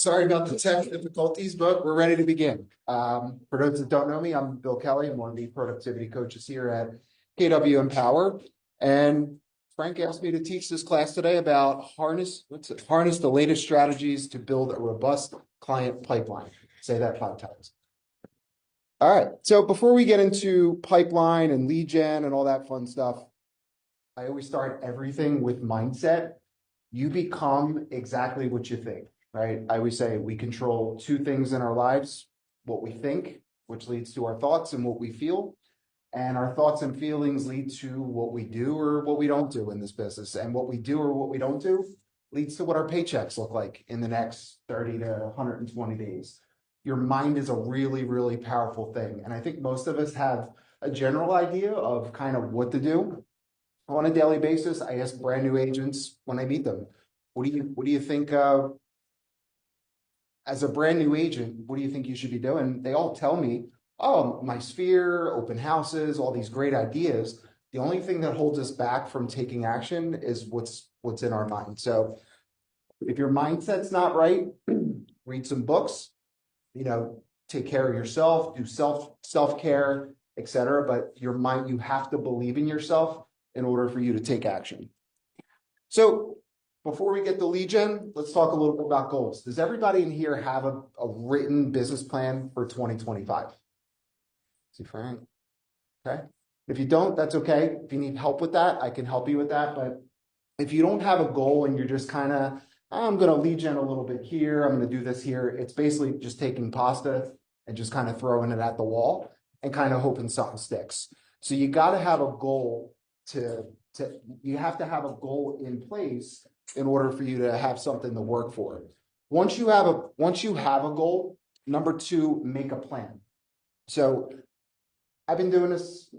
Sorry about the tech difficulties, but we're ready to begin. For those that don't know me, I'm Bill Kelly. I'm one of the productivity coaches here at KW Empower. And Frank asked me to teach this class today about harness the latest strategies to build a robust client pipeline. Say that 5 times. All right. So before we get into pipeline and lead gen and all that fun stuff, I always start everything with mindset. You become exactly what you think, right? I always say we control 2 things in our lives: what we think, which leads to our thoughts, and what we feel. And our thoughts and feelings lead to what we do or what we don't do in this business. And what we do or what we don't do leads to what our paychecks look like in the next 30 to 120 days. Your mind is a really, really powerful thing. And I think most of us have a general idea of kind of what to do on a daily basis. I ask brand new agents when I meet them, what do you think, as a brand new agent, what do you think you should be doing? They all tell me, oh, my sphere, open houses, all these great ideas. The only thing that holds us back from taking action is what's in our mind. So if your mindset's not right, read some books, take care of yourself, do self-care, etc. But your mind, you have to believe in yourself in order for you to take action. So before we get to lead gen, let's talk a little bit about goals. Does everybody in here have a written business plan for 2025? See, Frank? Okay. If you don't, that's okay. If you need help with that, I can help you with that. But if you don't have a goal and you're just kind of, I'm going to lead gen a little bit here, I'm going to do this here, it's basically just taking pasta and just kind of throwing it at the wall and kind of hoping something sticks. So you got to have a goal you have to have a goal in place in order for you to have something to work for. Once you have a goal, number 2, make a plan. So I've been doing this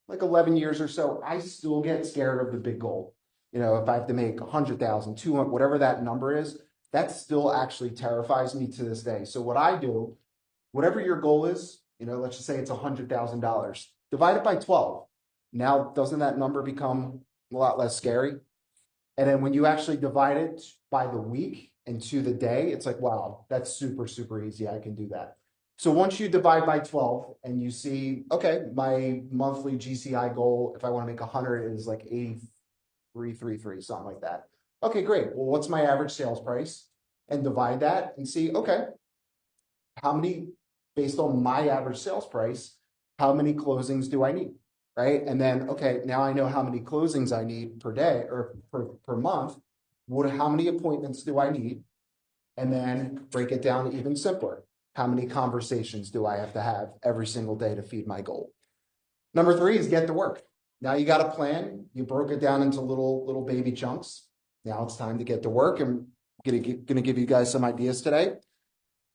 like 11 years or so. I still get scared of the big goal. If I have to make 100,000, 200, whatever that number is, that still actually terrifies me to this day. So what I do, whatever your goal is, let's just say it's $100,000, divide it by 12. Now, doesn't that number become a lot less scary? And then when you actually divide it by the week and to the day, it's like, wow, that's super, super easy. I can do that. So once you divide by 12 and you see, okay, my monthly GCI goal, if I want to make 100, is like 8333, something like that. Okay, great. Well, what's my average sales price? And divide that and see, okay, based on my average sales price, how many closings do I need? Right? And then, okay, now I know how many closings I need per day or per month. How many appointments do I need? And then break it down even simpler. How many conversations do I have to have every single day to feed my goal? Number 3 is get to work. Now you got a plan. You broke it down into little baby chunks. Now it's time to get to work. I'm gonna give you guys some ideas today.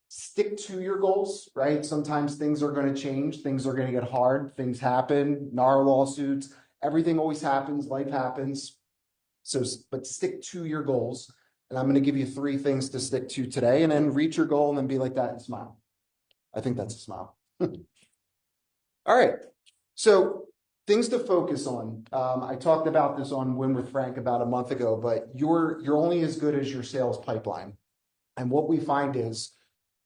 Stick to your goals, right? Sometimes things are going to change. Things are going to get hard. Things happen. NAR lawsuits. Everything always happens. Life happens. But stick to your goals. And I'm going to give you 3 things to stick to today, and then reach your goal and then be like that and smile. I think that's a smile. All right. So things to focus on. I talked about this on Win with Frank about a month ago, but you're only as good as your sales pipeline. And what we find is,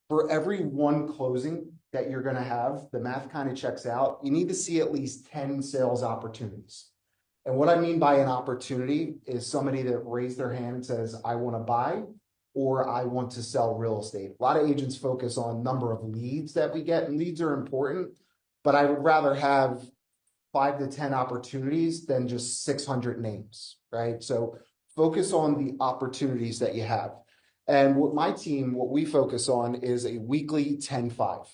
for every 1 closing that you're going to have, the math kind of checks out. You need to see at least 10 sales opportunities. And what I mean by an opportunity is somebody that raised their hand and says, I want to buy or I want to sell real estate. A lot of agents focus on number of leads that we get, and leads are important, but I would rather have 5 to 10 opportunities than just 600 names, right? So focus on the opportunities that you have. And what we focus on is a weekly 10-5.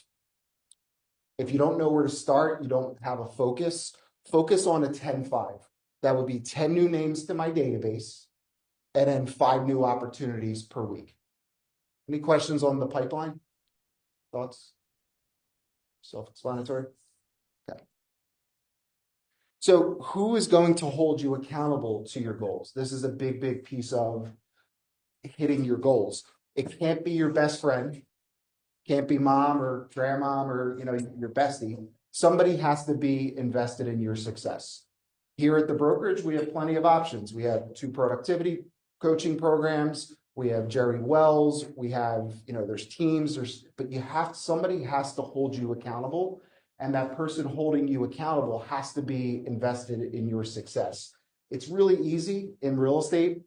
If you don't know where to start, you don't have a focus on a 10-5. That would be 10 new names to my database and then 5 new opportunities per week. Any questions on the pipeline? Thoughts? Self-explanatory? Okay. So who is going to hold you accountable to your goals? This is a big, big piece of hitting your goals. It can't be your best friend, can't be mom or grandmom or your bestie. Somebody has to be invested in your success. Here at the brokerage, we have plenty of options. We have 2 productivity coaching programs. we have Jerry Wells, we have, there's teams, but somebody has to hold you accountable. And that person holding you accountable has to be invested in your success. It's really easy in real estate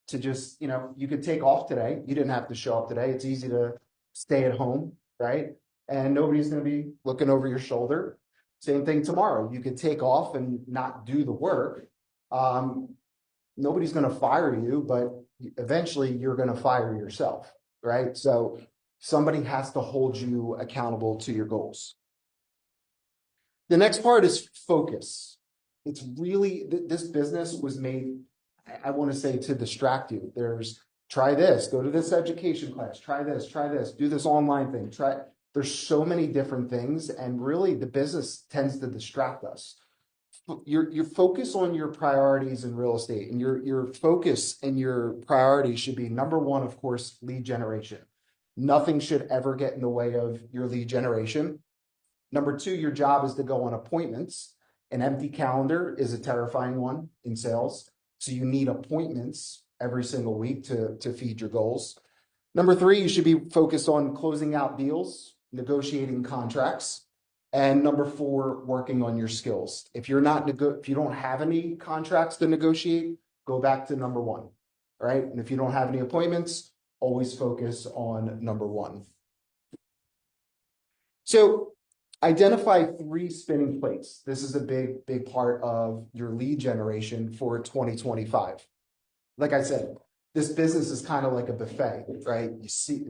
to just, you could take off today. You didn't have to show up today. It's easy to stay at home, right? And nobody's going to be looking over your shoulder. Same thing tomorrow. You could take off and not do the work. Nobody's going to fire you, but eventually you're going to fire yourself, right? So somebody has to hold you accountable to your goals. The next part is focus. It's really, this business was made, I want to say, to distract you. Try this, go to this education class, try this, do this online thing, there's so many different things, and really the business tends to distract us. Your focus on your priorities in real estate, and your focus and your priorities should be, number one, of course, lead generation. Nothing should ever get in the way of your lead generation. Number two, your job is to go on appointments. An empty calendar is a terrifying one in sales. So you need appointments every single week to feed your goals. Number three, you should be focused on closing out deals, negotiating contracts. And number four, working on your skills. If you don't have any contracts to negotiate, go back to number one, right? And if you don't have any appointments, always focus on number one. So identify 3 spinning plates. This is a big part of your lead generation for 2025. Like I said, this business is kind of like a buffet, right? You see,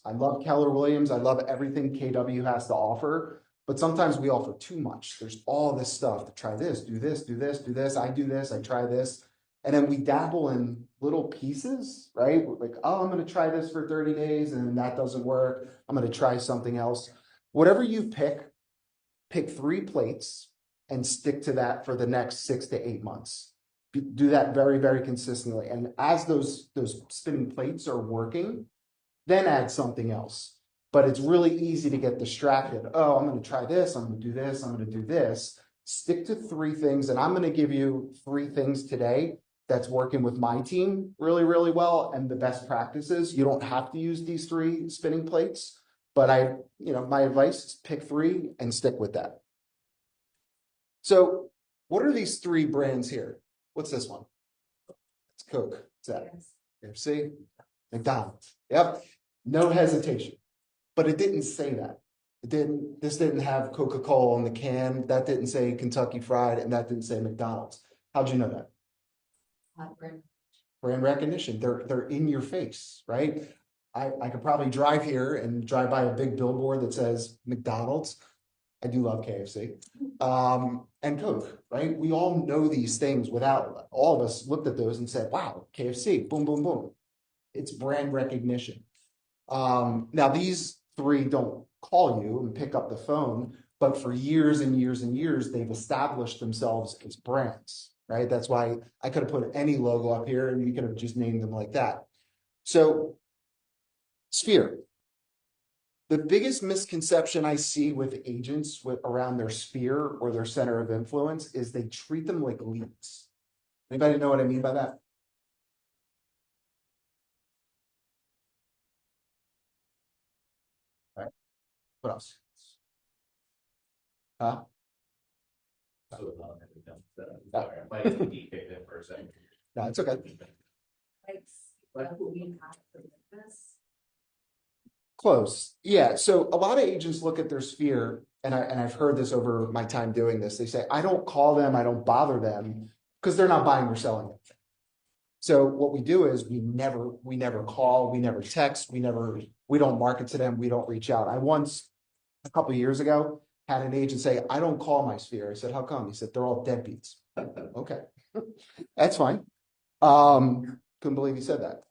I love Keller Williams. I love everything KW has to offer, but sometimes we offer too much. There's all this stuff to try this, do this, do this, do this. I do this, I try this. And then we dabble in little pieces, right? Like, oh, I'm going to try this for 30 days and that doesn't work. I'm going to try something else. Whatever you pick 3 plates and stick to that for the next 6 to 8 months. Do that very, very consistently. And as those spinning plates are working, then add something else. But it's really easy to get distracted. Oh, I'm going to try this. I'm going to do this. I'm going to do this. Stick to 3 things. And I'm going to give you 3 things today that's working with my team really, really well. And the best practices. You don't have to use these 3 spinning plates. But my advice is pick 3 and stick with that. So what are these 3 brands here? What's this one? It's Coke. What's that? KFC, McDonald's. Yep. No hesitation. But it didn't say that. This didn't have Coca-Cola on the can. That didn't say Kentucky Fried, and that didn't say McDonald's. How'd you know that? Brand recognition. They're in your face, right? I could probably drive here and drive by a big billboard that says McDonald's. I do love KFC. And Coke, right? We all know these things without, all of us looked at those and said, wow, KFC, boom, boom, boom. It's brand recognition. Now these 3 don't call you and pick up the phone, but for years and years and years, they've established themselves as brands, right? That's why I could have put any logo up here and you could have just named them like that. So Sphere. The biggest misconception I see with agents around their sphere or their center of influence is they treat them like leads. Anybody know what I mean by that? All right. What else? Huh? Sorry, I might have kicked in for a second. No, it's okay. Close. Yeah. So a lot of agents look at their sphere, and I've heard this over my time doing this. They say, I don't call them, I don't bother them because they're not buying or selling anything. So what we do is we never call, we never text, we don't market to them, we don't reach out. I once, a couple of years ago, had an agent say, I don't call my sphere. I said, how come? He said, they're all deadbeats. Okay, that's fine. Couldn't believe he said that.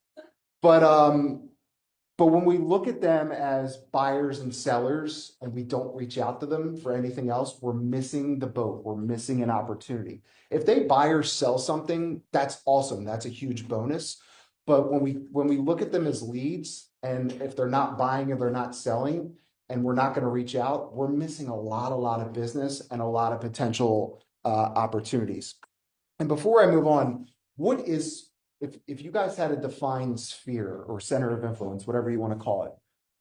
But when we look at them as buyers and sellers and we don't reach out to them for anything else, we're missing the boat. We're missing an opportunity. If they buy or sell something, that's awesome. That's a huge bonus. But when we look at them as leads, and if they're not buying or they're not selling, and we're not going to reach out, we're missing a lot of business and a lot of potential opportunities. And before I move on, what is if you guys had a defined sphere or center of influence, whatever you want to call it,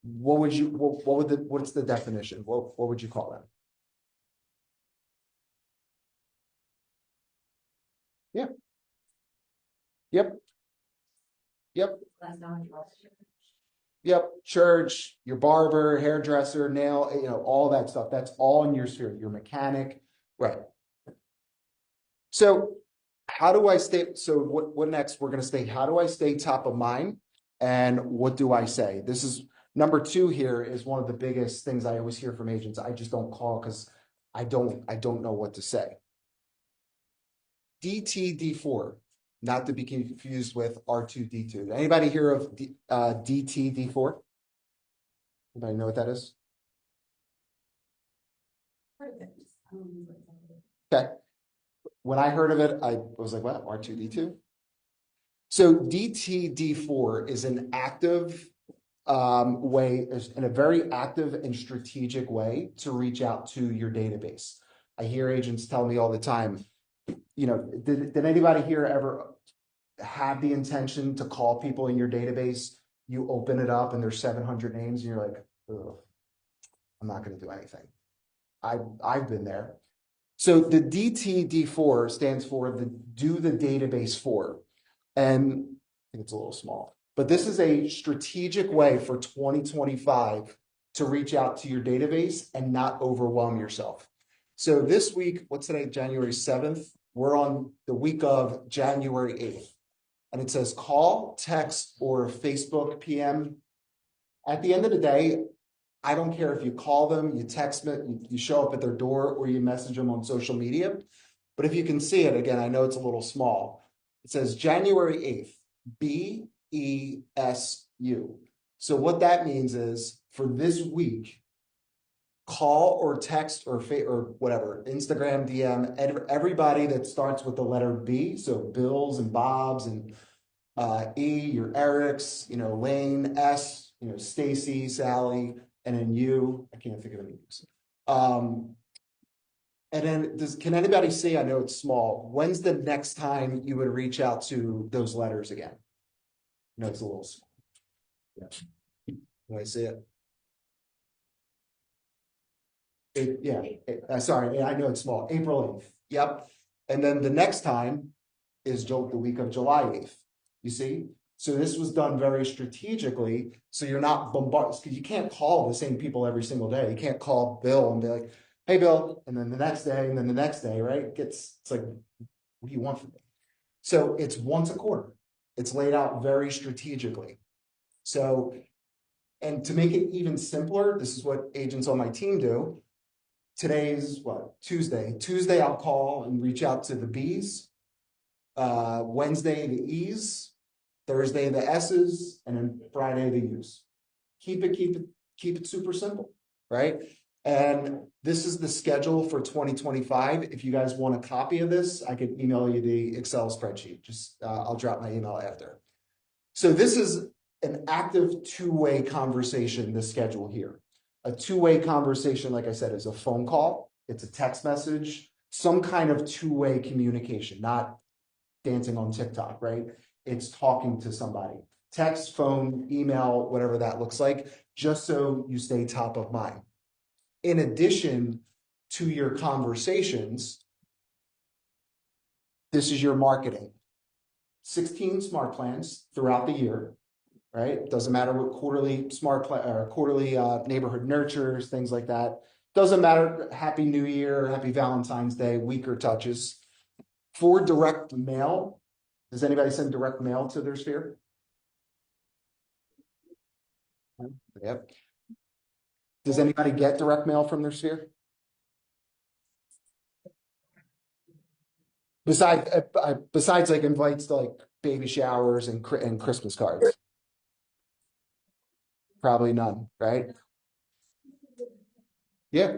what would you, what's the definition? What would you call that? Yeah. Yep. Yep. Yep. Church, your barber, hairdresser, nail, all that stuff. That's all in your sphere. Your mechanic. Right. So how do I stay? So what next? We're going to stay. How do I stay top of mind? And what do I say? This is number two here is one of the biggest things I always hear from agents. I just don't call because I don't know what to say. DTD4, not to be confused with R2D2. Anybody hear of DTD4? Anybody know what that is? Okay. When I heard of it, I was like, what? R2D2? So DTD4 is an active way, in a very active and strategic way to reach out to your database. I hear agents tell me all the time, did anybody here ever have the intention to call people in your database? You open it up and there's 700 names and you're like, ugh, I'm not going to do anything. I've been there. So the DTD4 stands for the do the database for. And I think it's a little small, but this is a strategic way for 2025 to reach out to your database and not overwhelm yourself. So this week, what's today, January 7th? We're on the week of January 8th. And it says call, text, or Facebook PM. At the end of the day, I don't care if you call them, you text them, you show up at their door, or you message them on social media. But if you can see it, again, I know it's a little small. It says January 8th, BESU. So what that means is for this week, call or text or whatever, Instagram, DM, everybody that starts with the letter B. So Bills and Bobs and E, your Eric's, Lane, S, Stacy, Sally, and then you. I can't think of any names. And then can anybody see, I know it's small, when's the next time you would reach out to those letters again? No, it's a little small. Yeah. Can I see it? Sorry, I know it's small. April 8th. Yep. And then the next time is the week of July 8th. You see? So this was done very strategically. So you're not bombarded, because you can't call the same people every single day. You can't call Bill and be like, hey, Bill, and then the next day, and then the next day, right? It's like, what do you want from me? So it's once a quarter. It's laid out very strategically. So, and to make it even simpler, this is what agents on my team do. Today's what? Tuesday. Tuesday, I'll call and reach out to the B's. Wednesday, the E's. Thursday, the S's, and then Friday, the U's. Keep it super simple, right? And this is the schedule for 2025. If you guys want a copy of this, I could email you the Excel spreadsheet. Just I'll drop my email after. So this is an active two-way conversation, the schedule here. A two-way conversation, like I said, is a phone call. It's a text message, some kind of two-way communication, not dancing on TikTok, right? It's talking to somebody. Text, phone, email, whatever that looks like, just so you stay top of mind. In addition to your conversations, this is your marketing. 16 smart plans throughout the year, right? Doesn't matter what quarterly smart plan or quarterly neighborhood nurtures, things like that. Doesn't matter. Happy New Year, Happy Valentine's Day, weaker touches. For direct mail, does anybody send direct mail to their sphere? Yep. Does anybody get direct mail from their sphere? Besides like invites to like baby showers and Christmas cards. Probably none, right? Yeah,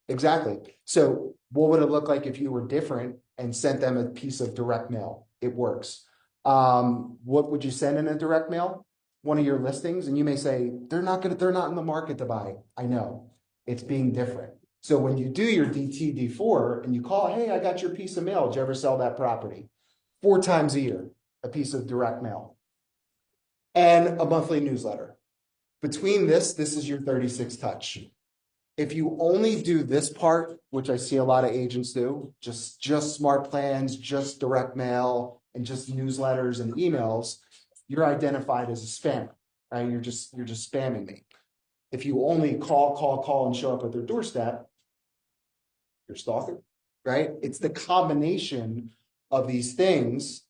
exactly. So what would it look like if you were different and sent them a piece of direct mail? It works. What would you send in a direct mail? One of your listings, and you may say, they're not in the market to buy. I know. It's being different. So when you do your DTD4 and you call, hey, I got your piece of mail. Did you ever sell that property? 4 times a year. a piece of direct mail, and a monthly newsletter. Between this is your 36 touch. If you only do this part, which I see a lot of agents do, just smart plans, just direct mail, and just newsletters and emails, you're identified as a spammer, right? You're just spamming me. If you only call, and show up at their doorstep, you're stalking, right? It's the combination of these things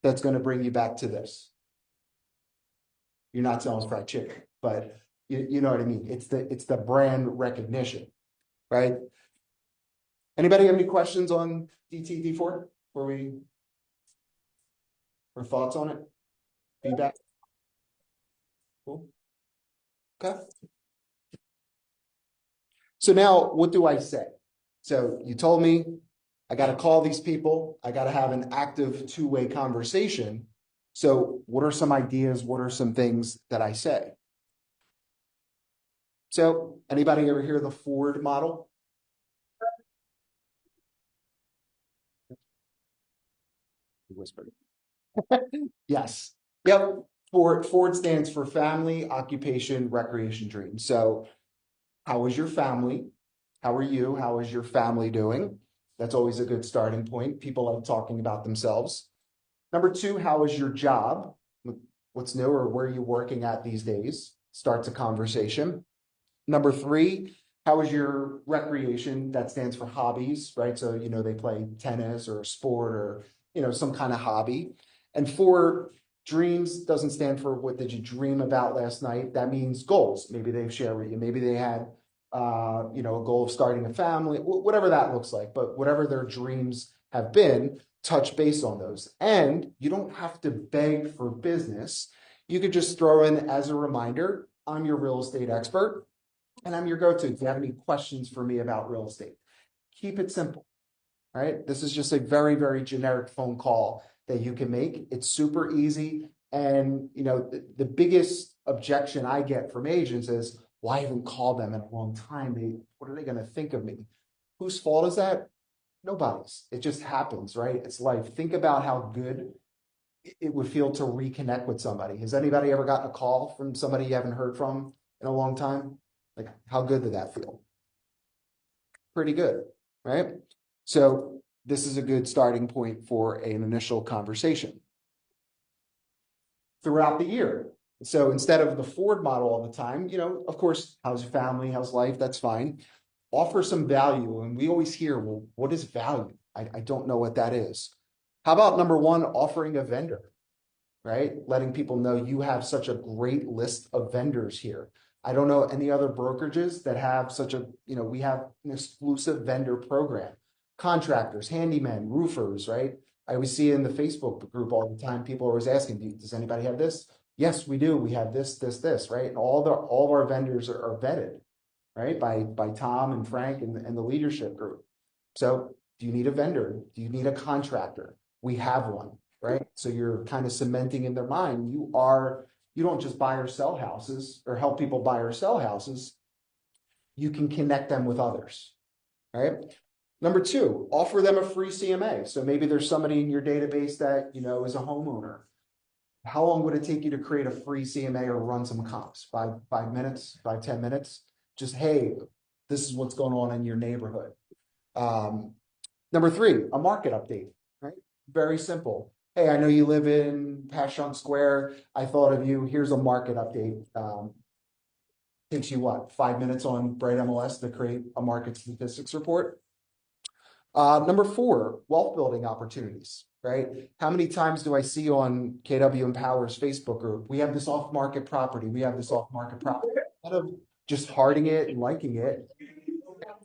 that's going to bring you back to this. You're not selling fried chicken, but you know what I mean? It's the brand recognition, right? Anybody have any questions on DT, D4 or thoughts on it? Feedback? Cool. Okay. So now what do I say? So you told me I got to call these people. I got to have an active two-way conversation. So what are some ideas? What are some things that I say? So anybody ever hear the Ford model? Whispered. Yes. Yep. Ford stands for family, occupation, recreation, dream. So how is your family? How are you? How is your family doing? That's always a good starting point. People like talking about themselves. Number two, how is your job? What's new or where are you working at these days? Starts a conversation. Number three, how is your recreation? That stands for hobbies, right? So, they play tennis or a sport or, some kind of hobby. And four, dreams doesn't stand for what did you dream about last night. That means goals. Maybe they've shared with you. Maybe they had, a goal of starting a family, whatever that looks like. But whatever their dreams have been, touch base on those. And you don't have to beg for business. You could just throw in as a reminder, I'm your real estate expert and I'm your go-to. If you have any questions for me about real estate, keep it simple, right? This is just a very, very generic phone call that you can make. It's super easy. And, the biggest objection I get from agents is, well, I haven't called them in a long time. What are they going to think of me? Whose fault is that? Nobody's. It just happens, right? It's life. Think about how good it would feel to reconnect with somebody. Has anybody ever gotten a call from somebody you haven't heard from in a long time? Like, how good did that feel? Pretty good, right? So this is a good starting point for an initial conversation. Throughout the year. So instead of the Ford model all the time, of course, how's your family? How's life? That's fine. Offer some value. And we always hear, well, what is value? I don't know what that is. How about number one, offering a vendor, right? Letting people know you have such a great list of vendors here. I don't know any other brokerages that have such a, we have an exclusive vendor program. Contractors, handymen, roofers, right? I always see in the Facebook group all the time, people are always asking, does anybody have this? Yes, we do. We have this, right? And all of our vendors are vetted, right? By Tom and Frank and the leadership group. So do you need a vendor? Do you need a contractor? We have one, right? So you're kind of cementing in their mind, you don't just buy or sell houses or help people buy or sell houses. You can connect them with others, right? Number two, offer them a free CMA. So maybe there's somebody in your database that, is a homeowner. How long would it take you to create a free CMA or run some comps? 5 minutes, 10 minutes? Just, hey, this is what's going on in your neighborhood. Number three, a market update, right? Very simple. Hey, I know you live in Passyunk Square. I thought of you. Here's a market update. Takes you what, 5 minutes on Bright MLS to create a market statistics report. Number four, wealth building opportunities, right? How many times do I see on KW Empower's Facebook group? We have this off market property. We have this off market property. Instead of just hearting it and liking it,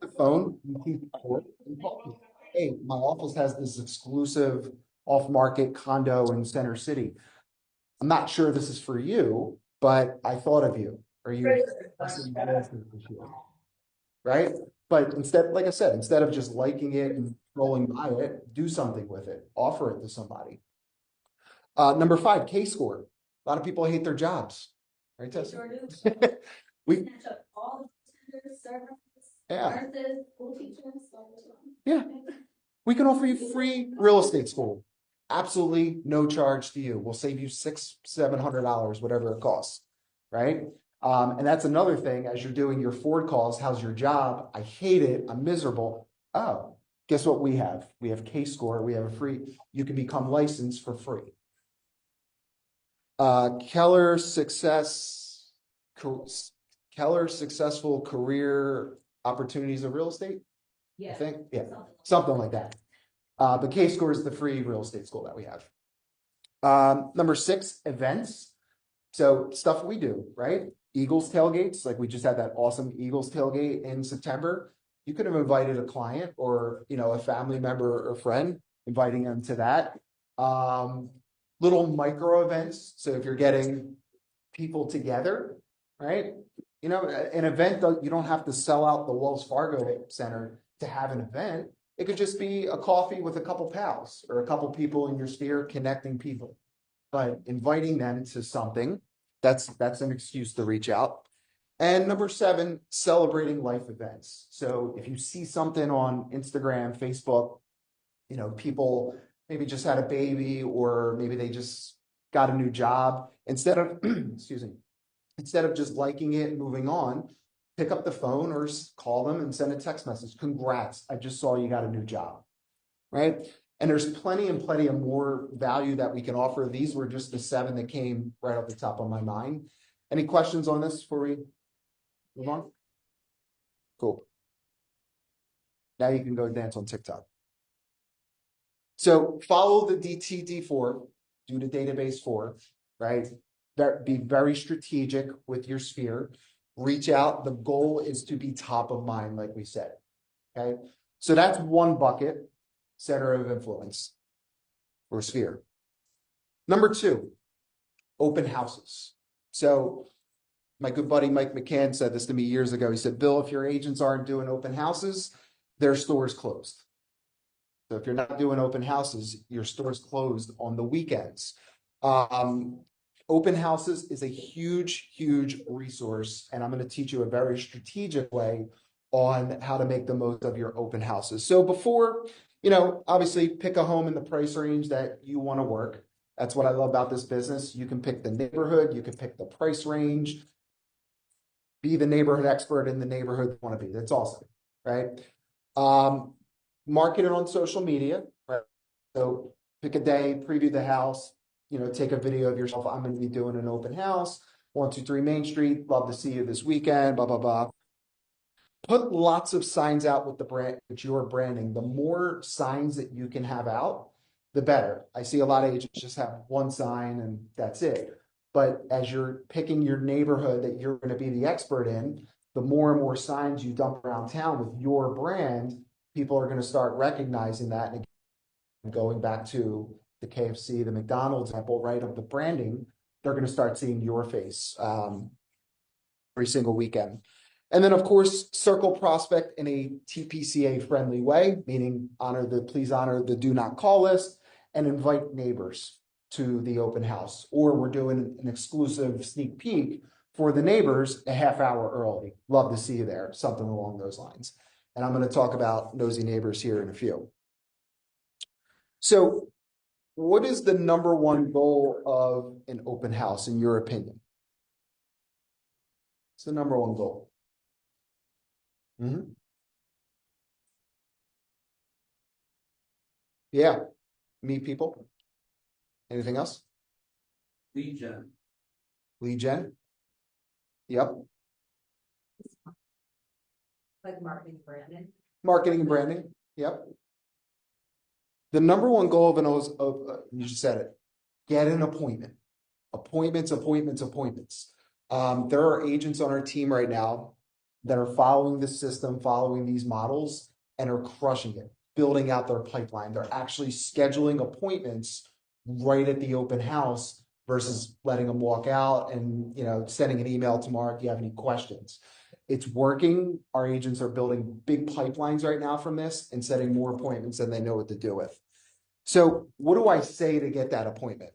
the phone, you keep and talking. Hey, my office has this exclusive off market condo in Center City. I'm not sure this is for you, but I thought of you. Are you right? But instead, like I said, instead of just liking it and scrolling by it, do something with it. Offer it to somebody. Number five, K-score. A lot of people hate their jobs, right, Tessa? Sure do. We Catch up all the services, yeah nurses, school teachers. yeah we can offer you free real estate school. absolutely no charge to you. We'll save you $600-700, whatever it costs, right? And that's another thing as you're doing your Ford calls. How's your job? I hate it. I'm miserable. Oh, guess what we have? We have K-Score. We have a free, you can become licensed for free. Keller Successful Career Opportunities of Real Estate, I think. Yeah, something like that. But K-Score is the free real estate school that we have. Number 6, events. So stuff we do, right? Eagles tailgates, like we just had that awesome Eagles tailgate in September. You could have invited a client or, a family member or friend, inviting them to that. Little micro events. So if you're getting people together, right? An event, you don't have to sell out the Wells Fargo Center to have an event. It could just be a coffee with a couple pals or a couple people in your sphere, connecting people. But inviting them to something, that's an excuse to reach out. And number 7, celebrating life events. So if you see something on Instagram, Facebook, people maybe just had a baby or maybe they just got a new job, instead of instead of just liking it and moving on, pick up the phone or call them and send a text message. Congrats, I just saw you got a new job, right? And there's plenty and plenty of more value that we can offer. These were just the 7 that came right off the top of my mind. Any questions on this before we move on? Cool. Now you can go dance on TikTok. So follow the DTD4, do the database 4, right? Be very strategic with your sphere. Reach out. The goal is to be top of mind, like we said. Okay. So that's one bucket, center of influence or sphere. Number 2, open houses. So my good buddy Mike McCann said this to me years ago. He said, Bill, if your agents aren't doing open houses, their store's closed. So if you're not doing open houses, your store's closed on the weekends. Open houses is a huge, huge resource, and I'm going to teach you a very strategic way on how to make the most of your open houses. So before, obviously pick a home in the price range that you want to work. That's what I love about this business. You can pick the neighborhood, you can pick the price range, be the neighborhood expert in the neighborhood you want to be. That's awesome, right? Market it on social media, right? So pick a day, preview the house, take a video of yourself. I'm going to be doing an open house, 123 Main Street. Love to see you this weekend, blah, blah, blah. Put lots of signs out with the brand, with your branding. The more signs that you can have out, the better. I see a lot of agents just have one sign and that's it. But as you're picking your neighborhood that you're going to be the expert in, the more and more signs you dump around town with your brand, people are going to start recognizing that. And going back to the KFC, the McDonald's example, right, of the branding, they're going to start seeing your face every single weekend. And then, of course, circle prospect in a TPCA friendly way, meaning please honor the do not call list and invite neighbors to the open house. Or we're doing an exclusive sneak peek for the neighbors a half hour early. Love to see you there, something along those lines. And I'm going to talk about nosy neighbors here in a few. So what is the number one goal of an open house, in your opinion? It's the number one goal. Yeah, meet people. Anything else? Lead gen. Lead gen? Yep. Like marketing branding. Marketing and branding. Yep. The number one goal of you just said it, get an appointment. Appointments. There are agents on our team right now that are following the system, following these models, and are crushing it, building out their pipeline. They're actually scheduling appointments right at the open house versus letting them walk out and sending an email tomorrow if you have any questions. It's working. Our agents are building big pipelines right now from this and setting more appointments than they know what to do with. So what do I say to get that appointment?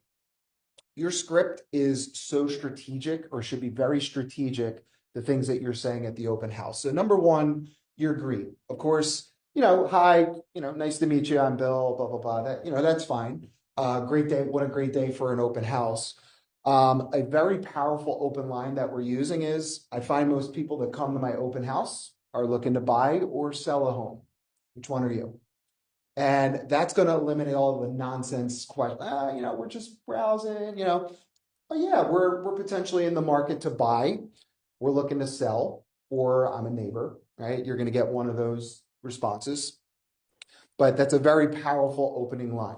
Your script is so strategic, or should be very strategic, the things that you're saying at the open house. So number one, your greet. Of course, hi, nice to meet you. I'm Bill, blah, blah, blah. That, that's fine. Great day. What a great day for an open house. A very powerful open line that we're using is I find most people that come to my open house are looking to buy or sell a home. Which one are you? And that's going to eliminate all of the nonsense question. We're just browsing, But yeah, we're potentially in the market to buy. We're looking to sell, or I'm a neighbor, right? You're going to get one of those responses. But that's a very powerful opening line.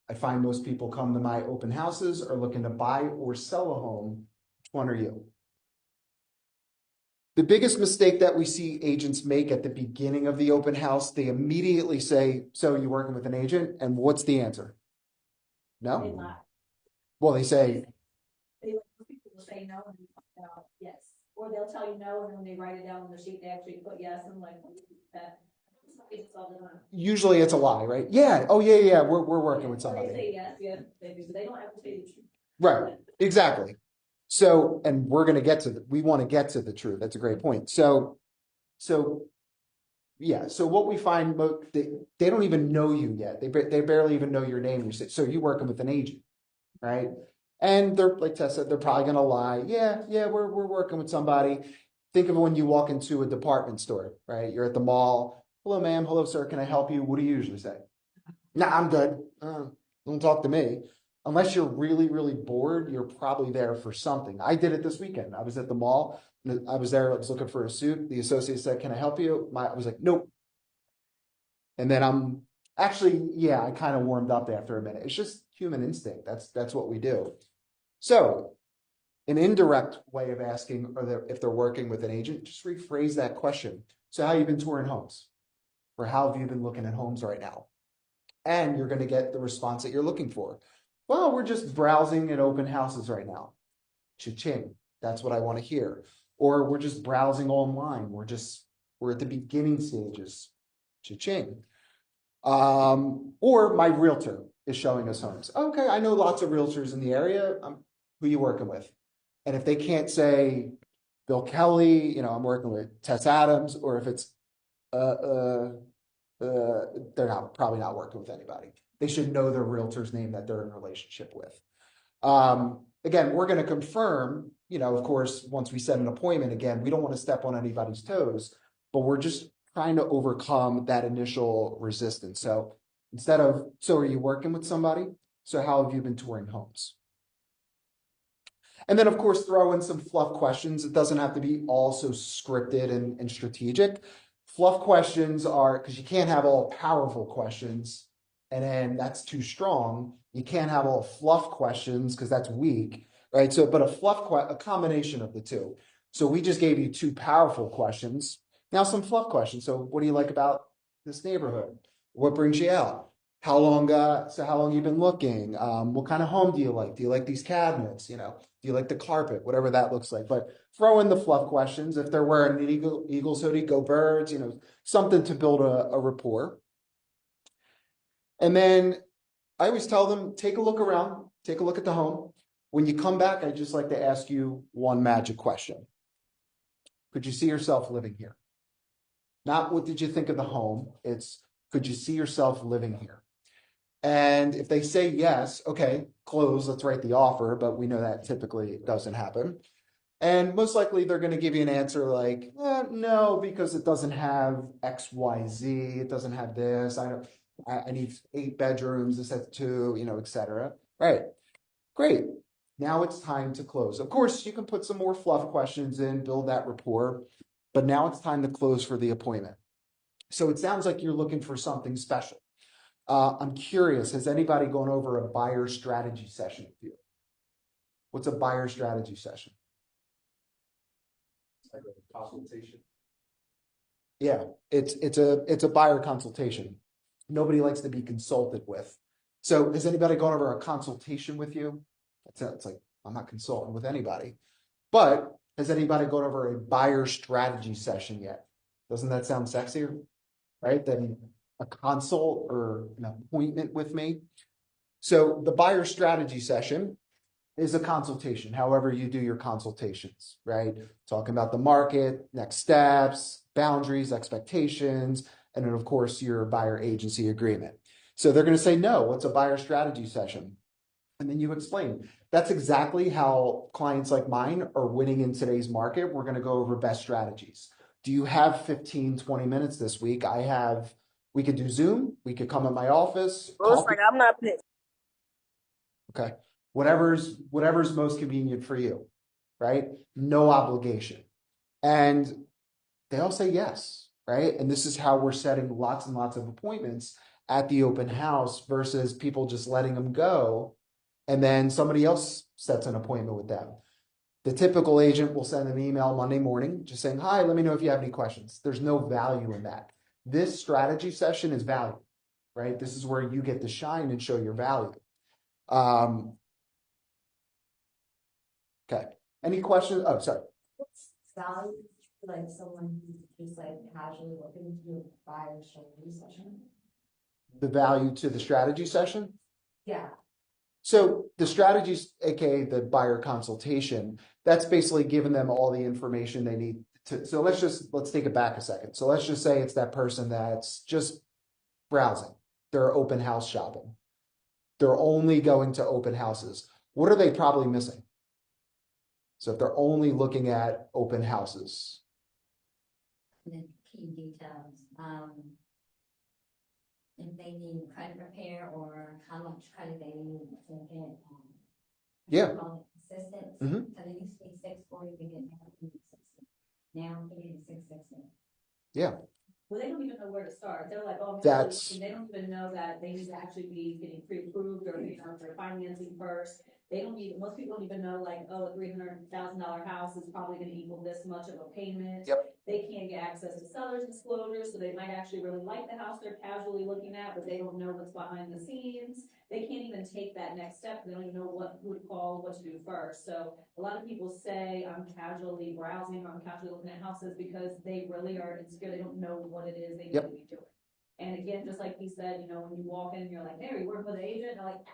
I find most people come to my open houses are looking to buy or sell a home. Which one are you? The biggest mistake that we see agents make at the beginning of the open house, they immediately say, so you're working with an agent? And what's the answer? They No? lie. Well, they say, People will say no and yes, or they'll tell you no, and then when they write it down on the sheet, they actually put yes, and I'm like, what is that? It's all the time. usually it's a lie, right? Yeah. Oh, yeah. We're working with Or they somebody. say yes, they do, but they don't have to say the truth. Right. Exactly. So, and we're going to get to we want to get to the truth. That's a great point. So yeah. So what we find, they don't even know you yet. They barely even know your name. You say, so you're working with an agent, right? And they're, like Tess said, they're probably going to lie. Yeah, we're working with somebody. Think of when you walk into a department store, right? You're at the mall. Hello, ma'am. Hello, sir. Can I help you? What do you usually say? Nah, I'm good. Don't talk to me. Unless you're really, really bored, you're probably there for something. I did it this weekend. I was at the mall. I was there. I was looking for a suit. The associate said, "Can I help you?" I was like, "Nope." And then I kind of warmed up after a minute. It's just human instinct. That's what we do. So, an indirect way of asking if they're working with an agent, just rephrase that question. So, how have you been touring homes? Or how have you been looking at homes right now? And you're going to get the response that you're looking for. Well, we're just browsing at open houses right now. Cha-ching. That's what I want to hear. Or we're just browsing online. We're at the beginning stages. Cha-ching. Or my realtor is showing us homes. Okay, I know lots of realtors in the area. Who you working with? And if they can't say Bill Kelly, I'm working with Tess Adams, or if it's they're probably not working with anybody. They should know their realtor's name that they're in a relationship with. Again, we're going to confirm, of course, once we set an appointment, again, we don't want to step on anybody's toes, but we're just trying to overcome that initial resistance. So instead of, so are you working with somebody? So how have you been touring homes? And then, of course, throw in some fluff questions. It doesn't have to be all so scripted and strategic. Fluff questions are, because you can't have all powerful questions, and then that's too strong. You can't have all fluff questions because that's weak, right? So, but a combination of the two. So we just gave you two powerful questions. Now some fluff questions. So what do you like about this neighborhood? What brings you out? How long you been looking? What kind of home do you like? Do you like these cabinets? Do you like the carpet? Whatever that looks like. But throw in the fluff questions. If they're wearing an Eagles hoodie, go Birds, something to build a rapport. And then I always tell them, take a look around, take a look at the home. When you come back, I just like to ask you one magic question. Could you see yourself living here? Not what did you think of the home? It's could you see yourself living here? And if they say yes, okay, close, let's write the offer, but we know that typically doesn't happen. And most likely they're going to give you an answer like, no, because it doesn't have X, Y, Z. It doesn't have this. I need 8 bedrooms. This has 2, etc. Right. Great. Now it's time to close. Of course, you can put some more fluff questions in, build that rapport, but now it's time to close for the appointment. So it sounds like you're looking for something special. I'm curious, has anybody gone over a buyer strategy session with you? What's a buyer strategy session? Like a consultation. Yeah, it's a buyer consultation. Nobody likes to be consulted with. So has anybody gone over a consultation with you? It's like, I'm not consulting with anybody. But has anybody gone over a buyer strategy session yet? Doesn't that sound sexier? Right? Than a consult or an appointment with me. So the buyer strategy session is a consultation, however you do your consultations, right? Talking about the market, next steps, boundaries, expectations, and then of course your buyer agency agreement. So they're going to say, no, what's a buyer strategy session? And then you explain. That's exactly how clients like mine are winning in today's market. We're going to go over best strategies. Do you have 15, 20 minutes this week? We could do Zoom. We could come at my office. Well, it's Coffee. like I'm not pissed. Okay. Whatever's most convenient for you, right? No obligation. And they all say yes, right? And this is how we're setting lots and lots of appointments at the open house versus people just letting them go and then somebody else sets an appointment with them. The typical agent will send an email Monday morning just saying, hi, let me know if you have any questions. There's no value in that. This strategy session is value, right? This is where you get to shine and show your value. Okay. Any questions? Oh, sorry. What's value to like someone who's just like casually looking to do a buyer strategy session? The value to the strategy session? Yeah. So the strategies, aka the buyer consultation, that's basically giving them all the information they need to. So let's take it back a second. So let's just say it's that person that's just browsing. They're open house shopping. They're only going to open houses. What are they probably missing? So if they're only looking at open houses. The key details, if they need credit repair or how much credit they need to get, Yeah. assistance. Mhm. So they used to be 640, we get now 660. Now we need 660. Yeah. Well, they don't even know where to start. They're like, oh, That's- and they don't even know that they need to actually be getting pre-approved or, you know, their financing first. They don't even, most people don't even know like, oh, a $300,000 house is probably gonna equal this much of a payment. Yep. They can't get access to seller's disclosures, so they might actually really like the house they're casually looking at, but they don't know what's behind the scenes. They can't even take that next step. They don't even know who to call, what to do first. So a lot of people say I'm casually browsing, or I'm casually looking at houses because they really are insecure. They don't know what it is they need Yep. to be doing. And again, just like he said, you know, when you walk in, you're like, hey, are you working with an agent? They're like,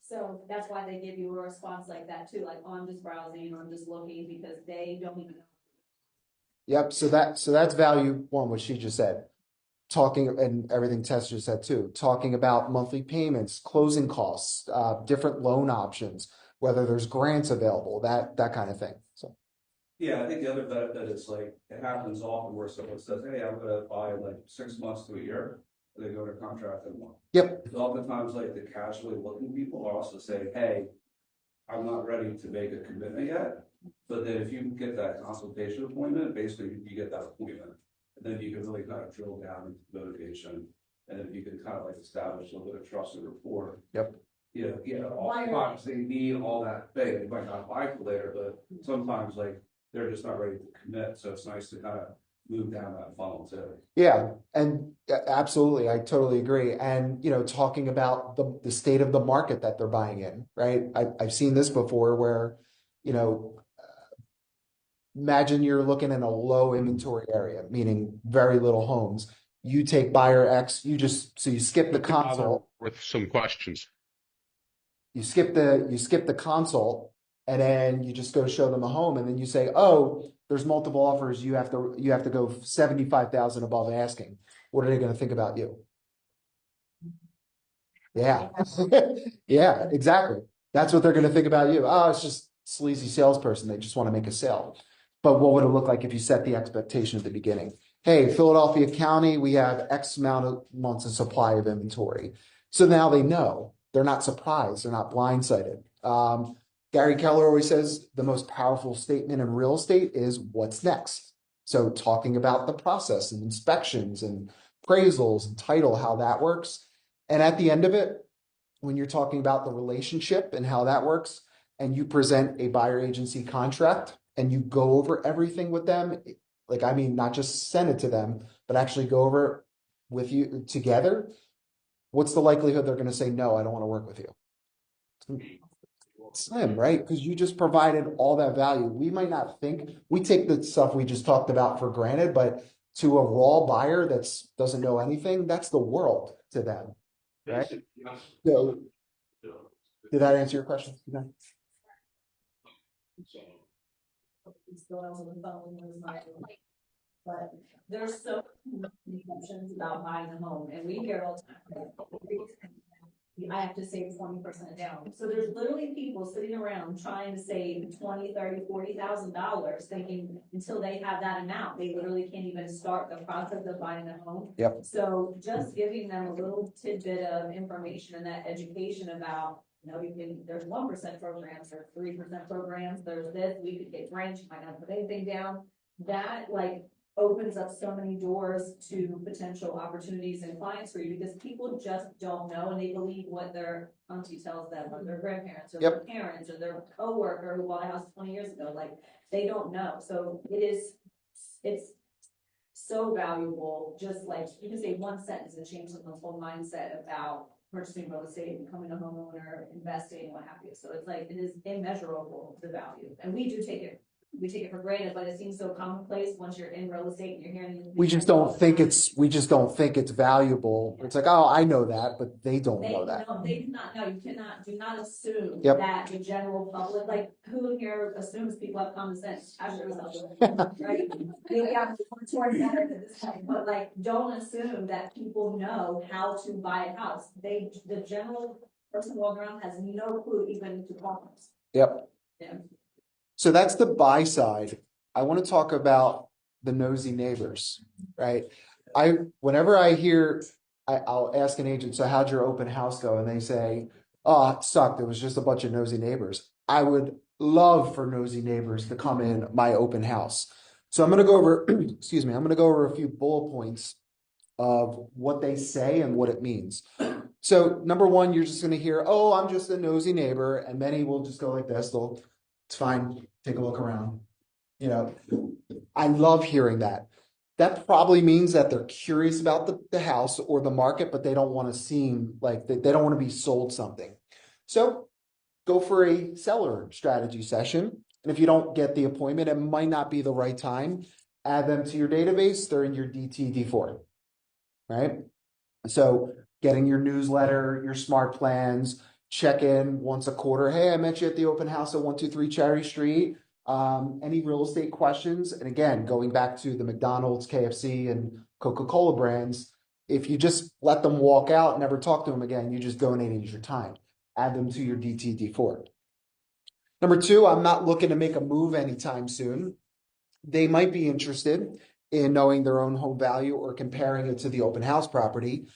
so that's why they give you a response like that too, like, oh, I'm just browsing or I'm just looking, because they don't even know. Yep. So that's value one, what she just said. Talking and everything Tess just said too, talking about monthly payments, closing costs, different loan options, whether there's grants available, that kind of thing. So Yeah, I think the other benefit is like, it happens often where someone says, hey, I'm gonna buy like 6 months to a year. And they go to contract in one. Yep. Because oftentimes like the casually looking people are also saying, hey, I'm not ready to make a commitment yet. But then if you get that consultation appointment, basically you get that appointment. And then you can really kind of drill down into motivation. And then you can kind of like establish a little bit of trust and rapport. Yep. Yeah, oftentimes they need all that thing. They might not buy for later, but sometimes like they're just not ready to commit. So it's nice to kind of move down that funnel too. yeah, and absolutely, I totally agree. And you know, talking about the state of the market that they're buying in, right? I've seen this before where, you know, imagine you're looking in a low inventory area, meaning very little homes. You take buyer X, you skip the consult. With some questions. You skip the consult, and then you just go show them a home, and then you say, oh, there's multiple offers. You have to go 75,000 above asking. What are they going to think about you? Yeah. Yeah, exactly. That's what they're going to think about you. Oh, it's just sleazy salesperson. They just want to make a sale. But what would it look like if you set the expectation at the beginning? Hey, Philadelphia County, we have X amount of months of supply of inventory. So now they know. They're not surprised. They're not blindsided. Gary Keller always says the most powerful statement in real estate is what's next. So talking about the process and inspections and appraisals and title, how that works. And at the end of it, when you're talking about the relationship and how that works, and you present a buyer agency contract and you go over everything with them, like, I mean, not just send it to them, but actually go over it with you together, what's the likelihood they're going to say, no, I don't want to work with you? Slim, right? Because you just provided all that value. We might not think, we take the stuff we just talked about for granted, but to a raw buyer that doesn't know anything, that's the world to them, right? So, did that answer your question? Okay. He's still out on the phone, but there's so many misconceptions about buying a home, and we hear all the time. I have to save 20% down. So there's literally people sitting around trying to save $20, $30, $40,000, thinking until they have that amount, they literally can't even start the process of buying a home. Yep. So just giving them a little tidbit of information and that education about, there's 1% programs, there's 3% programs, there's this, we could get grants, you might not put anything down. That opens up so many doors to potential opportunities and clients for you, because people just don't know, and they believe what their auntie tells them, or their grandparents, or their parents, or their coworker who bought a house 20 years ago. They don't know. So it's so valuable. Just you can say one sentence and change someone's whole mindset about purchasing real estate, becoming a homeowner, investing, what have you. So it is immeasurable, the value, and we take it for granted, but it seems so commonplace once you're in real estate and you're hearing these. We just don't think it's valuable. It's oh, I know that, but they don't know that. No, they do not know. You do not assume Yep. that the general public, who here assumes people have common sense? I should right? Maybe I'm towards better than this time, but don't assume that people know how to buy a house. The general person walking around has no clue even to problems. Yep. Yeah. So that's the buy side. I want to talk about the nosy neighbors, right? Whenever I hear, I'll ask an agent, so how'd your open house go? And they say, oh, it sucked. It was just a bunch of nosy neighbors. I would love for nosy neighbors to come in my open house. So I'm going to go over, excuse me, I'm going to go over a few bullet points of what they say and what it means. So number one, you're just going to hear, oh, I'm just a nosy neighbor. And many will just go like this. It's fine. Take a look around. I love hearing that. That probably means that they're curious about the house or the market, but they don't want to seem like they don't want to be sold something. So go for a seller strategy session. And if you don't get the appointment, it might not be the right time. Add them to your database. They're in your DTD4, right? So getting your newsletter, your smart plans, check in once a quarter. Hey, I met you at the open house at 123 Cherry Street. Any real estate questions? And again, going back to the McDonald's, KFC, and Coca-Cola brands, if you just let them walk out, never talk to them again, you just donated your time. Add them to your DTD4. Number two, I'm not looking to make a move anytime soon. They might be interested in knowing their own home value or comparing it to the open house property.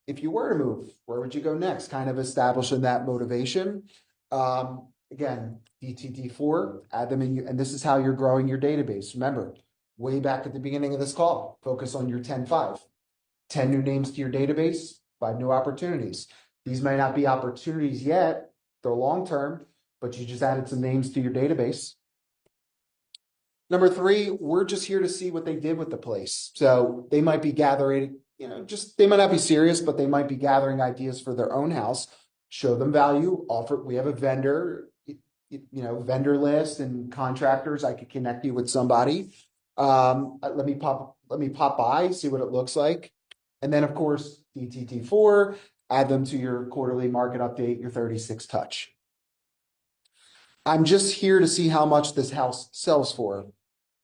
If you were to move, where would you go next? Kind of establishing that motivation. Again, DTD4, add them in, and this is how you're growing your database. Remember, way back at the beginning of this call, focus on your 10-5. 10 new names to your database, 5 new opportunities. These might not be opportunities yet, they're long-term, but you just added some names to your database. Number 3, we're just here to see what they did with the place. So they might be gathering, they might not be serious, but they might be gathering ideas for their own house. Show them value, we have a vendor, vendor list and contractors. I could connect you with somebody. Let me pop by, see what it looks like. And then of course, DTD4, add them to your quarterly market update, your 36 touch. I'm just here to see how much this house sells for,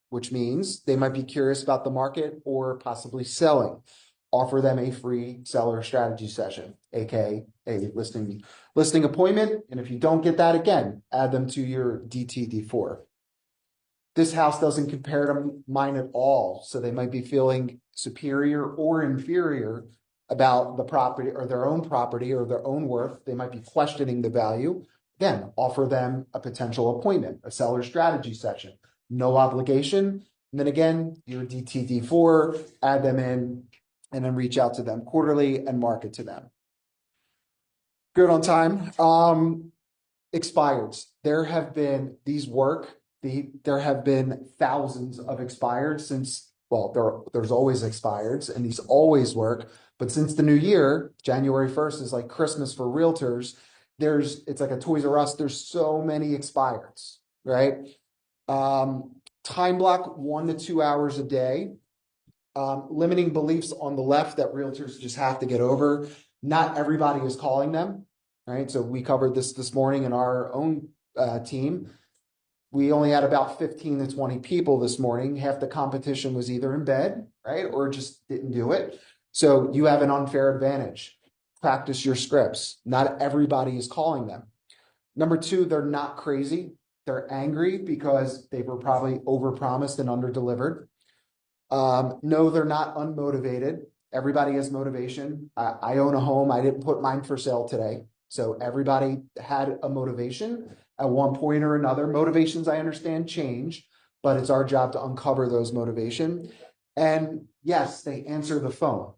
which means they might be curious about the market or possibly selling. Offer them a free seller strategy session, aka a listing appointment. And if you don't get that, again, add them to your DTD4. This house doesn't compare to mine at all, so they might be feeling superior or inferior about the property or their own worth. They might be questioning the value. Again, offer them a potential appointment, a seller strategy session, no obligation. And then again, your DTD4, add them in, and then reach out to them quarterly and market to them. Good on time. Expireds. There have been there have been thousands of expired since, there's always expireds and these always work. But since the new year, January 1st is like Christmas for realtors. It's like a Toys R Us. There's so many expireds, right? Time block 1 to 2 hours a day. Limiting beliefs on the left that realtors just have to get over. Not everybody is calling them, right? So we covered this morning in our own team. we only had about 15 to 20 people this morning. Half the competition was either in bed, right, or just didn't do it. So you have an unfair advantage. Practice your scripts. Not everybody is calling them. Number two, they're not crazy. They're angry because they were probably overpromised and underdelivered. No, they're not unmotivated. Everybody has motivation. I own a home. I didn't put mine for sale today. So everybody had a motivation at one point or another. Motivations, I understand, change, but it's our job to uncover those motivation. And yes, they answer the phone.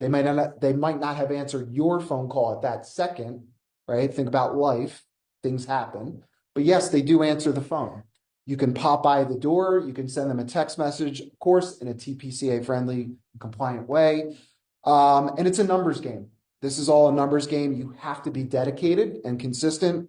They might not have answered your phone call at that second, right? Think about life. Things happen. But yes, they do answer the phone. You can pop by the door. You can send them a text message, of course, in a TPCA friendly, compliant way. And it's a numbers game. This is all a numbers game. You have to be dedicated and consistent.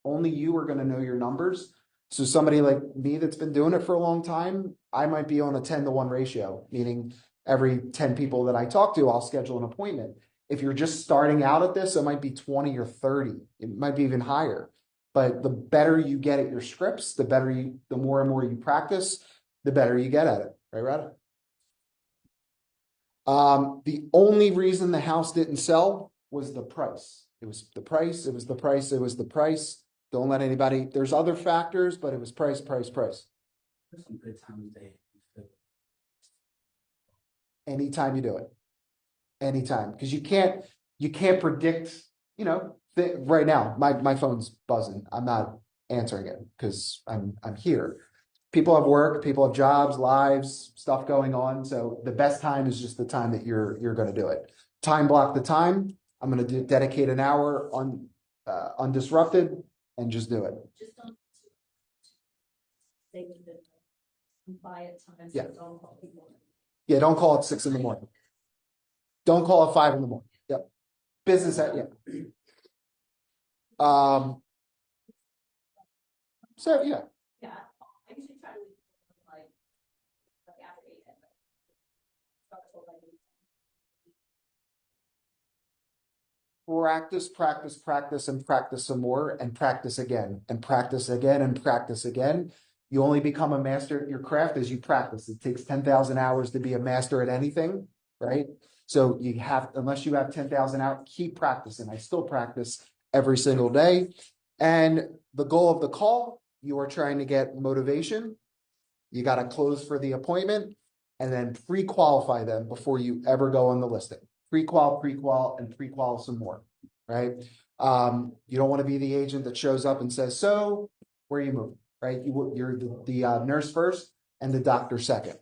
Only you are going to know your numbers. So somebody like me that's been doing it for a long time, I might be on a 10-to-1 ratio, meaning every 10 people that I talk to, I'll schedule an appointment. If you're just starting out at this, it might be 20 or 30. It might be even higher. But the better you get at your scripts, the more and more you practice, the better you get at it. Right, Rada? The only reason the house didn't sell was the price. It was the price. It was the price. It was the price. Don't let anybody, there's other factors, but it was price. There's some good times they Anytime you do it. Anytime. Because you can't predict, right now, my phone's buzzing. I'm not answering it because I'm here. People have work, people have jobs, lives, stuff going on. So the best time is just the time that you're going to do it. Time block the time. I'm going to dedicate an hour undisrupted and just do it. Just don't. They need to quiet time. Yeah. Don't call people. Yeah, don't call at 6 a.m. Don't call at 5 a.m. Yep. Business at, yeah. So yeah. Yeah, I usually try to leave like after 8, but start till like 8. Practice, and practice some more, and practice again, and practice again, and practice again. You only become a master at your craft as you practice. It takes 10,000 hours to be a master at anything, right? So unless you have 10,000 hours, keep practicing. I still practice every single day. And the goal of the call, you are trying to get motivation. You got to close for the appointment and then pre-qualify them before you ever go on the listing. Pre-qual, and pre-qual some more, right? You don't want to be the agent that shows up and says, so where are you moving, right? You're the nurse first and the doctor second.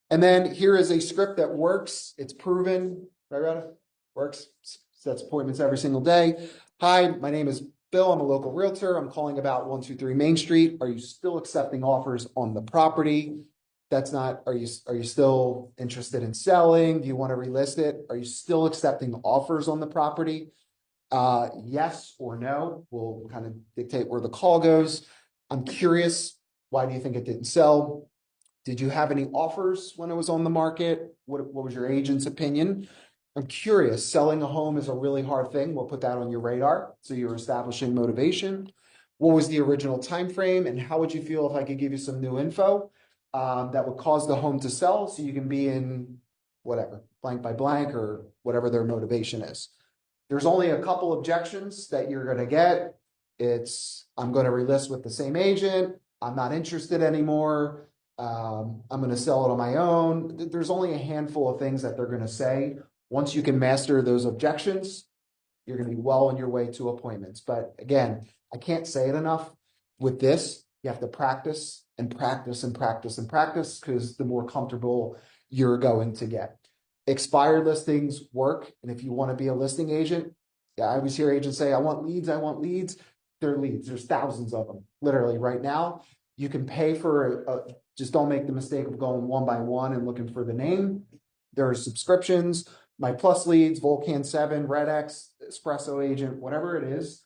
And then here is a script that works. It's proven, right, Rada? Works, sets appointments every single day. Hi, my name is Bill. I'm a local realtor. I'm calling about 123 Main Street. Are you still accepting offers on the property? Are you still interested in selling? Do you want to relist it? Are you still accepting offers on the property? Yes or no will kind of dictate where the call goes. I'm curious, why do you think it didn't sell? Did you have any offers when it was on the market? What was your agent's opinion? I'm curious, selling a home is a really hard thing. We'll put that on your radar. So you're establishing motivation. What was the original time frame, and how would you feel if I could give you some new info that would cause the home to sell so you can be in whatever, blank by blank, or whatever their motivation is. There's only a couple objections that you're going to get. It's, I'm going to relist with the same agent. I'm not interested anymore. I'm going to sell it on my own. There's only a handful of things that they're going to say. Once you can master those objections, you're going to be well on your way to appointments. But again, I can't say it enough. With this, you have to practice and practice and practice and practice, because the more comfortable you're going to get. Expired listings work. And if you want to be a listing agent, I always hear agents say, I want leads. They're leads. There's thousands of them literally right now. You can pay for just don't make the mistake of going one by one and looking for the name. There are subscriptions, My Plus Leads, Volcan 7, RedX, Espresso Agent, whatever it is.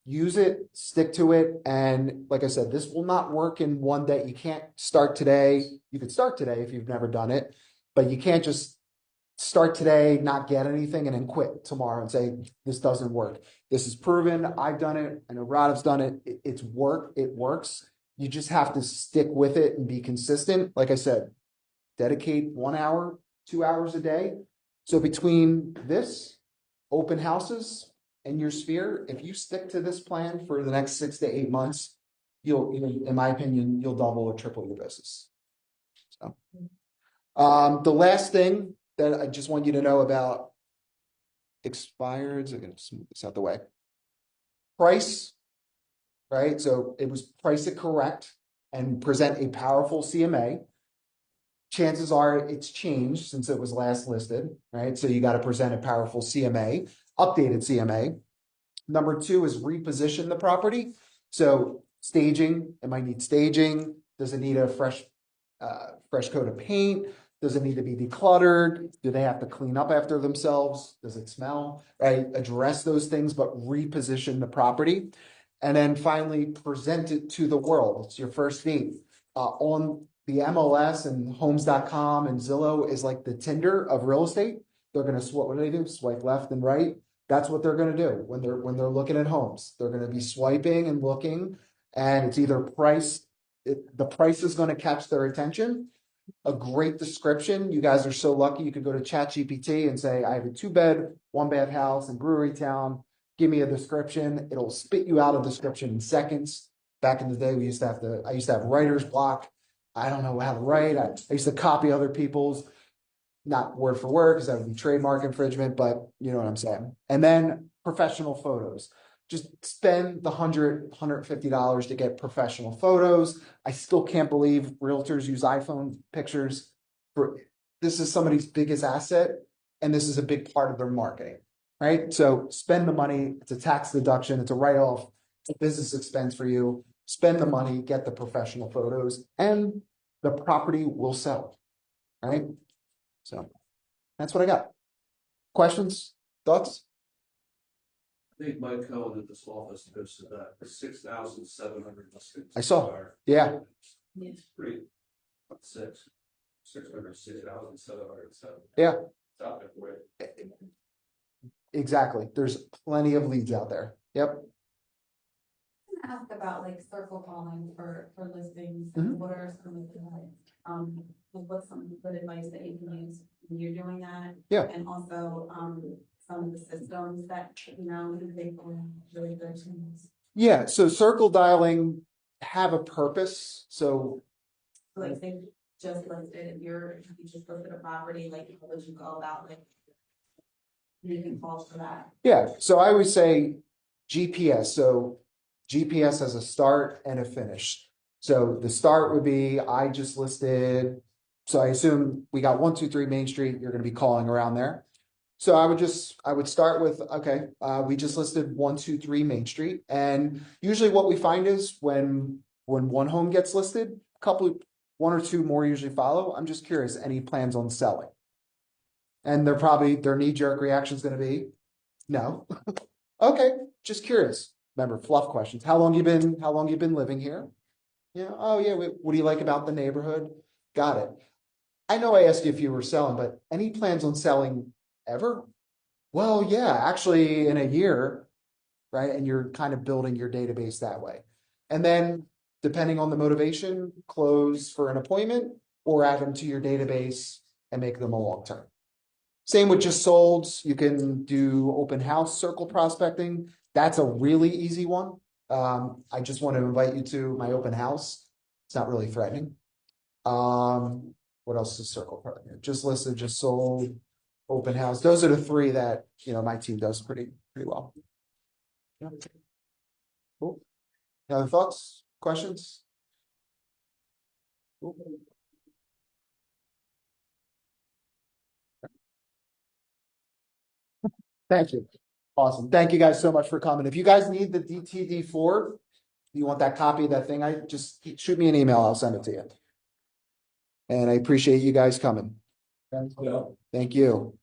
Use it, stick to it. And like I said, this will not work in one day. You can't start today. You could start today if you've never done it, but you can't just start today, not get anything, and then quit tomorrow and say, this doesn't work. This is proven. I've done it. I know Radhav's done it. It's work. It works. You just have to stick with it and be consistent. Like I said, dedicate 1 hour, 2 hours a day. So between this, open houses, and your sphere, if you stick to this plan for the next 6 to 8 months, you'll, in my opinion, you'll double or triple your business. So, the last thing that I just want you to know about expireds, I'm going to smooth this out the way. Price, right? So it was price it correct and present a powerful CMA. Chances are it's changed since it was last listed, right? So you got to present a powerful CMA, updated CMA. Number 2 is reposition the property. So staging, it might need staging. Does it need a fresh coat of paint? Does it need to be decluttered? Do they have to clean up after themselves? Does it smell? Right? Address those things, but reposition the property. And then finally, present it to the world. It's your first date. On the MLS and homes.com and Zillow is like the Tinder of real estate. They're going to what do they do? Swipe left and right. That's what they're going to do when they're looking at homes. They're going to be swiping and looking, and it's either price. The price is going to catch their attention. A great description. You guys are so lucky. You could go to ChatGPT and say, I have a 2-bed, 1-bath house in Brewery Town. Give me a description. It'll spit you out a description in seconds. Back in the day, I used to have writer's block. I don't know how to write. I used to copy other people's, not word for word, because that would be trademark infringement, but you know what I'm saying. And then professional photos. Just spend the $150 to get professional photos. I still can't believe realtors use iPhone pictures. This is somebody's biggest asset, and this is a big part of their marketing, right? So spend the money. It's a tax deduction. It's a write-off. It's a business expense for you. Spend the money, get the professional photos, and the property will sell, right? So that's what I got. Questions? Thoughts? I think Mike Cohen at this office posted that 6,700 listings. I saw. Yeah. It's pretty, 606,707. Yeah. It's out there for you. Exactly. There's plenty of leads out there. Yep. Ask about like circle calling for listings. Mhm. What are some of the, what's some good advice that you can use when you're doing that? Yeah. And also, some of the systems that, you think are really good things. Yeah. So circle dialing have a purpose. So Like they just listed, if you just listed a property, like how would you go about like making calls for that? yeah. So I would say GPS. So GPS has a start and a finish. So the start would be I just listed. So I assume we got 123 Main Street. You're going to be calling around there. So I would start with, okay, we just listed 123 Main Street. And usually what we find is when one home gets listed, one or two more usually follow. I'm just curious, any plans on selling? And their knee-jerk reaction is going to be, no. Okay, just curious. Remember, fluff questions. How long you been living here? Yeah. Oh yeah. What do you like about the neighborhood? Got it. I know I asked you if you were selling, but any plans on selling ever? Well, yeah, actually in a year, right? And you're kind of building your database that way. And then depending on the motivation, close for an appointment or add them to your database and make them a long-term. Same with just solds. You can do open house circle prospecting. That's a really easy one. I just want to invite you to my open house. It's not really threatening. What else is circle prospecting? Just listed, just sold, open house. Those are the three that my team does pretty well. Yeah. Cool. Any other thoughts? Questions? Cool. Thank you. Awesome. Thank you guys so much for coming. If you guys need the DTD4, you want that copy of that thing, I just shoot me an email. I'll send it to you. And I appreciate you guys coming. Thank you.